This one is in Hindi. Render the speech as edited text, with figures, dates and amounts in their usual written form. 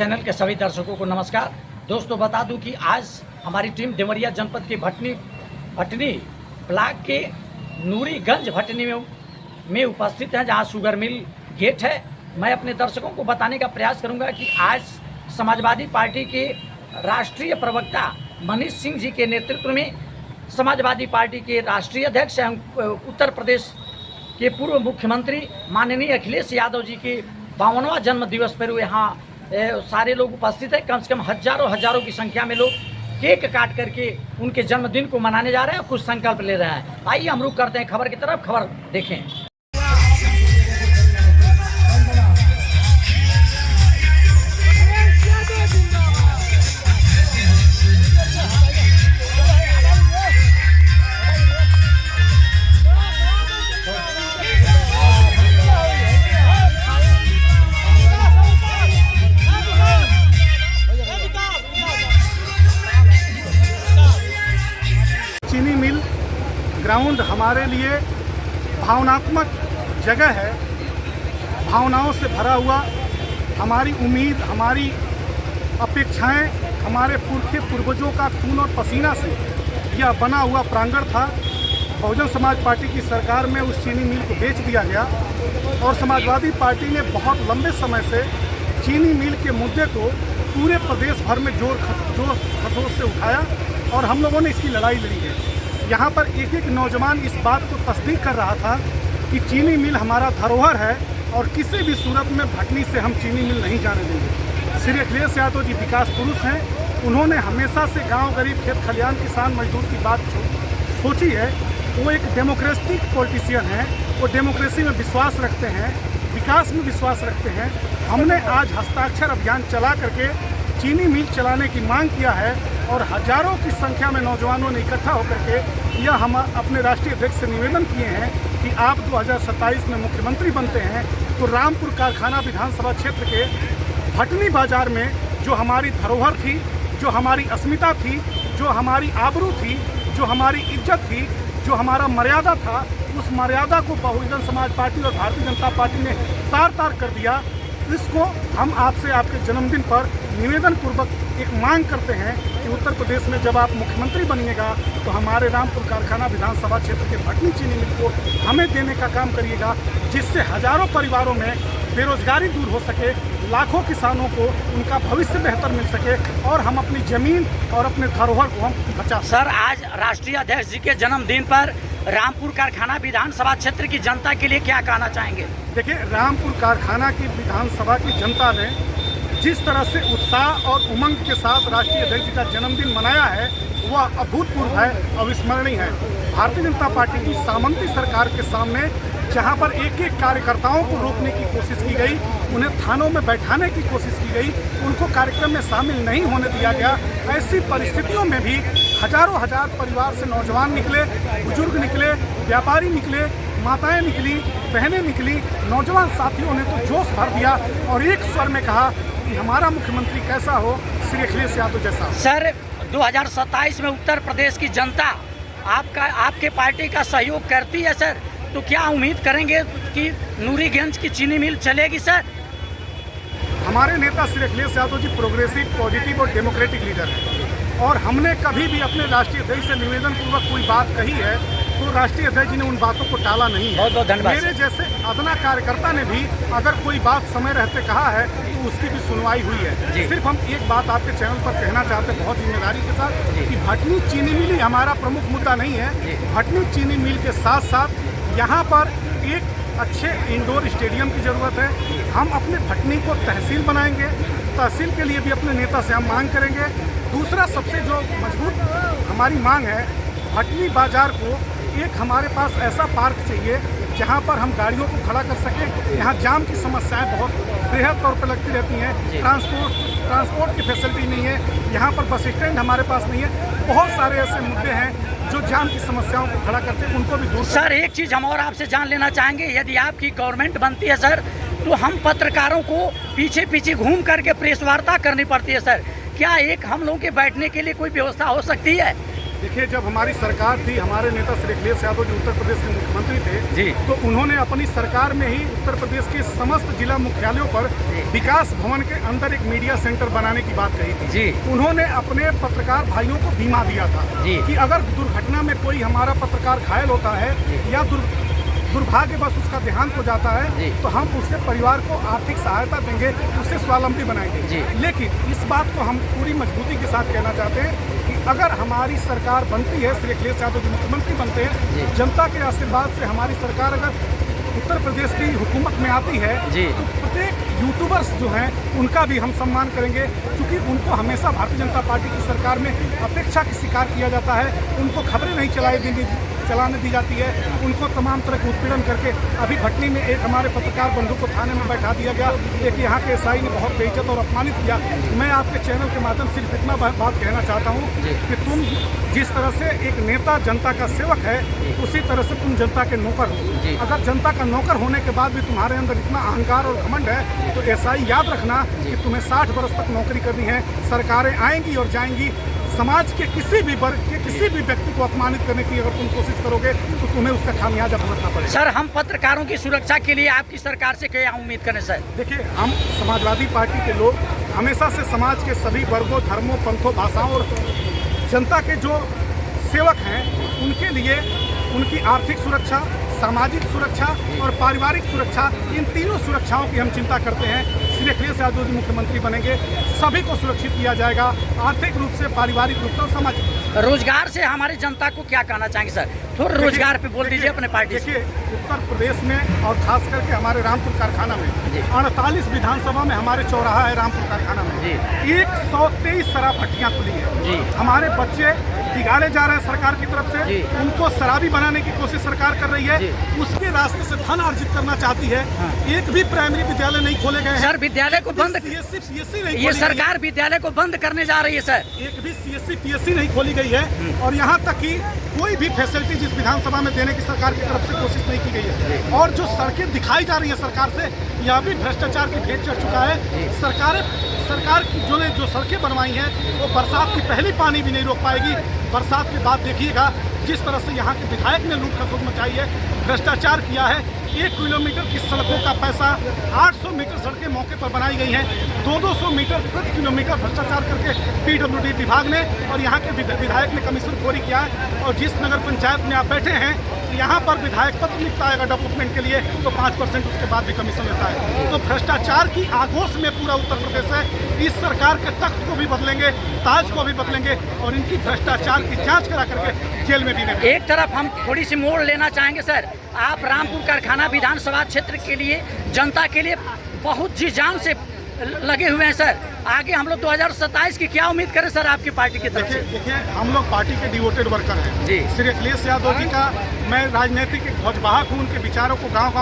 चैनल के सभी दर्शकों को नमस्कार। दोस्तों बता दूं कि आज हमारी टीम देवरिया जनपद के भटनी ब्लॉक के नूरीगंज भटनी में उपस्थित है, जहां शुगर मिल गेट है। मैं अपने दर्शकों को बताने का प्रयास करूंगा कि आज समाजवादी पार्टी के राष्ट्रीय प्रवक्ता मनीष सिंह जी के नेतृत्व में समाजवादी पार्टी के राष्ट्रीय अध्यक्ष एवं उत्तर प्रदेश के पूर्व मुख्यमंत्री माननीय अखिलेश यादव जी के 52वां जन्म दिवस पर यहाँ सारे लोग उपस्थित हैं। कम से कम हजारों की संख्या में लोग केक काट करके उनके जन्मदिन को मनाने जा रहे हैं और कुछ संकल्प ले रहे हैं। आइए हम रुक करते हैं खबर की तरफ, खबर देखें। चीनी मिल ग्राउंड हमारे लिए भावनात्मक जगह है, भावनाओं से भरा हुआ। हमारी उम्मीद, हमारी अपेक्षाएं, हमारे पूर्वजों का खून और पसीना से यह बना हुआ प्रांगण था। बहुजन समाज पार्टी की सरकार में उस चीनी मिल को बेच दिया गया और समाजवादी पार्टी ने बहुत लंबे समय से चीनी मिल के मुद्दे को पूरे प्रदेश भर में जोर खरोश से उठाया और हम लोगों ने इसकी लड़ाई लड़ी है। यहाँ पर एक एक नौजवान इस बात को तस्दीक कर रहा था कि चीनी मिल हमारा धरोहर है और किसी भी सूरत में भटनी से हम चीनी मिल नहीं जाने देंगे। श्री अखिलेश यादव जी विकास पुरुष हैं, उन्होंने हमेशा से गांव गरीब खेत खलियान किसान मजदूर की बात सोची है। वो एक डेमोक्रेटिक पॉलिटिशियन हैं, वो डेमोक्रेसी में विश्वास रखते हैं, विकास में विश्वास रखते हैं। हमने आज हस्ताक्षर अभियान चला करके चीनी मिल चलाने की मांग किया है और हजारों की संख्या में नौजवानों ने इकट्ठा होकर के यह हम अपने राष्ट्रीय अध्यक्ष से निवेदन किए हैं कि आप 2027 में मुख्यमंत्री बनते हैं तो रामपुर कारखाना विधानसभा क्षेत्र के भटनी बाजार में जो हमारी धरोहर थी, जो हमारी अस्मिता थी, जो हमारी आबरू थी, जो हमारी इज्जत थी, जो हमारा मर्यादा था, उस मर्यादा को बहुजन समाज पार्टी और भारतीय जनता पार्टी ने तार कर दिया। इसको हम आपसे आपके जन्मदिन पर निवेदन पूर्वक एक मांग करते हैं कि उत्तर प्रदेश में जब आप मुख्यमंत्री बनिएगा तो हमारे रामपुर कारखाना विधानसभा क्षेत्र के भटनी चीनी मिल को हमें देने का काम करिएगा, जिससे हजारों परिवारों में बेरोजगारी दूर हो सके, लाखों किसानों को उनका भविष्य बेहतर मिल सके और हम अपनी जमीन और अपने धरोहर को हम बचा। सर, आज राष्ट्रीय अध्यक्ष जी के जन्मदिन पर रामपुर कारखाना विधानसभा क्षेत्र की जनता के लिए क्या कहना चाहेंगे? देखिए, रामपुर कारखाना की विधानसभा की जनता ने जिस तरह से उत्साह और उमंग के साथ राष्ट्रीय अध्यक्ष जी का जन्मदिन मनाया है वह अभूतपूर्व है, अविस्मरणीय है। भारतीय जनता पार्टी की सामंती सरकार के सामने जहां पर एक एक कार्यकर्ताओं को रोकने की कोशिश की गई, उन्हें थानों में बैठाने की कोशिश की गई, उनको कार्यक्रम में शामिल नहीं होने दिया गया, ऐसी परिस्थितियों में भी हजारों परिवार से नौजवान निकले, बुजुर्ग निकले, व्यापारी निकले, माताएं निकली, बहनें निकली, नौजवान साथियों ने तो जोश भर दिया और एक स्वर में कहा कि हमारा मुख्यमंत्री कैसा हो, श्री अखिलेश यादव जैसा। सर, 2027 में उत्तर प्रदेश की जनता आपके पार्टी का सहयोग करती है सर, तो क्या उम्मीद करेंगे कि नूरीगंज की चीनी मिल चलेगी सर? हमारे नेता श्री अखिलेश यादव जी प्रोग्रेसिव, पॉजिटिव और डेमोक्रेटिक लीडर हैं और हमने कभी भी अपने राष्ट्रीय अध्यक्ष से निवेदन पूर्वक कोई बात कही है तो राष्ट्रीय अध्यक्ष जी ने उन बातों को टाला नहीं है। बहुत धन्यवाद। मेरे जैसे अदना कार्यकर्ता ने भी अगर कोई बात समय रहते कहा है तो उसकी भी सुनवाई हुई है। सिर्फ हम एक बात आपके चैनल पर कहना चाहते हैं बहुत जिम्मेदारी के साथ कि भटनी चीनी मिल ही हमारा प्रमुख मुद्दा नहीं है। भटनी चीनी मिल के साथ साथ यहाँ पर एक अच्छे इंडोर स्टेडियम की ज़रूरत है। हम अपने भटनी को तहसील बनाएंगे, तहसील के लिए भी अपने नेता से हम मांग करेंगे। दूसरा सबसे जो मजबूत हमारी मांग है, भटनी बाजार को एक हमारे पास ऐसा पार्क चाहिए जहाँ पर हम गाड़ियों को खड़ा कर सकें। यहाँ जाम की समस्याएं बहुत बृहद तौर पर लगती रहती हैं, ट्रांसपोर्ट की फैसिलिटी नहीं है, यहाँ पर बस स्टैंड हमारे पास नहीं है। बहुत सारे ऐसे मुद्दे हैं जो जाम की समस्याओं को खड़ा करते हैं, उनको भी दूर। सर, एक चीज़ हम और आपसे जान लेना चाहेंगे, यदि आपकी गवर्नमेंट बनती है सर तो हम पत्रकारों को पीछे घूम करके प्रेस वार्ता करनी पड़ती है सर, क्या एक हम लोगों के बैठने के लिए कोई व्यवस्था हो सकती है? देखिए, जब हमारी सरकार थी, हमारे नेता श्री अखिलेश यादव जी उत्तर प्रदेश के मुख्यमंत्री थे जी। तो उन्होंने अपनी सरकार में ही उत्तर प्रदेश के समस्त जिला मुख्यालयों पर विकास भवन के अंदर एक मीडिया सेंटर बनाने की बात कही थी जी। उन्होंने अपने पत्रकार भाइयों को बीमा दिया था जी। कि अगर दुर्घटना में कोई हमारा पत्रकार घायल होता है या दुर्भाग्यवश उसका देहांत हो जाता है तो हम उससे परिवार को आर्थिक सहायता देंगे, उसे स्वावलंबी बनाएंगे। लेकिन इस बात को हम पूरी मजबूती के साथ कहना चाहते हैं कि अगर हमारी सरकार बनती है, श्री अखिलेश यादव जी मुख्यमंत्री बनते हैं, जनता के आशीर्वाद से हमारी सरकार अगर उत्तर प्रदेश की हुकूमत में आती है तो प्रत्येक यूट्यूबर्स जो हैं उनका भी हम सम्मान करेंगे, क्योंकि उनको हमेशा भारतीय जनता पार्टी की सरकार में अपेक्षा की शिकार किया जाता है। उनको खबरें नहीं चलाने दी जाती है, उनको तमाम तरह के उत्पीड़न करके अभी भटनी में एक हमारे पत्रकार बंधु को थाने में बैठा दिया गया। एक यहाँ के एसआई ने बहुत बेइज्जत और अपमानित किया। मैं आपके चैनल के माध्यम से सिर्फ इतना बात कहना चाहता हूँ कि तुम जिस तरह से एक नेता जनता का सेवक है, उसी तरह से तुम जनता के नौकर हो। अगर जनता का नौकर होने के बाद भी तुम्हारे अंदर इतना अहंकार और घमंड है तो एसआई याद रखना कि तुम्हें 60 वर्ष तक नौकरी करनी है। सरकारें आएंगी और जाएंगी, समाज के किसी भी वर्ग के किसी भी व्यक्ति को अपमानित करने की अगर तुम कोशिश करोगे तो तुम्हें उसका खामियाजा भुगतना पड़ेगा। सर, हम पत्रकारों की सुरक्षा के लिए आपकी सरकार से क्या उम्मीद करें सर? देखिए, हम समाजवादी पार्टी के लोग हमेशा से समाज के सभी वर्गों, धर्मों, पंथों, भाषाओं और जनता के जो सेवक हैं उनके लिए उनकी आर्थिक सुरक्षा, सामाजिक सुरक्षा और पारिवारिक सुरक्षा, इन तीनों सुरक्षाओं की हम चिंता करते हैं। श्री अखिलेश यादव जी मुख्यमंत्री बनेंगे, सभी को सुरक्षित किया जाएगा, आर्थिक रूप से, पारिवारिक रूप से और सामाजिक रूप से। रोजगार से हमारी जनता को क्या कहना चाहेंगे सर? थोड़ा रोजगार पे बोल दीजिए अपने पार्टी से। देखिए, उत्तर प्रदेश में और खास करके हमारे रामपुर कारखाना में 48 विधानसभा में हमारे चौराहा है रामपुर कारखाना में 123 शराब भट्टियाँ खुली है। हमारे बच्चे बिगाड़े जा रहे हैं सरकार की तरफ से, उनको शराबी बनाने की कोशिश सरकार कर रही है, उसके रास्ते से धन अर्जित करना चाहती है। एक भी प्राइमरी विद्यालय नहीं खोले गए हैं सर। विद्यालय को बंद, ये सरकार विद्यालय को बंद करने जा रही है सर। एक भी सीएससी पीएससी नहीं खोली गई है और यहाँ तक कि कोई भी फैसिलिटी जिस विधानसभा में देने की सरकार की तरफ से कोशिश नहीं की गई है। और जो सड़कें दिखाई जा रही है सरकार से, यहाँ भी भ्रष्टाचार की भेंट चढ़ चुका है। सरकार की जो सड़कें बनवाई हैं वो बरसात की पहली पानी भी नहीं रोक पाएगी। बरसात के बाद देखिएगा जिस तरह से यहाँ के विधायक ने लूट खसोट मचाई है, भ्रष्टाचार किया है। 1 किलोमीटर की सड़कों का पैसा 800 मीटर सड़कें मौके पर बनाई गई हैं, 200 मीटर प्रति किलोमीटर भ्रष्टाचार करके पीडब्ल्यूडी विभाग ने और यहाँ के विधायक ने कमीशन खोरी किया है। और जिस नगर पंचायत में आप बैठे हैं यहाँ पर विधायक पत्र लिखता है डेवलपमेंट के लिए तो 5% उसके बाद भी कमीशन लेता है। तो भ्रष्टाचार की आगोश में पूरा उत्तर प्रदेश है। इस सरकार के तख्त को भी बदलेंगे, ताज को भी बदलेंगे और इनकी भ्रष्टाचार की जांच करा करके जेल में भी नहीं। एक तरफ हम थोड़ी सी मोड़ लेना चाहेंगे सर, आप रामपुर कारखाना विधानसभा क्षेत्र के लिए, जनता के लिए बहुत जी जान से लगे हुए हैं सर। आगे हम लोग 2027 की क्या उम्मीद करें सर आपकी पार्टी की तरफ से? देखिए, हम लोग पार्टी के डिवोटेड वर्कर हैं जी। श्री अखिलेश यादव जी का मैं राजनीतिक ध्वजवाहक हूँ, उनके विचारों को गाँव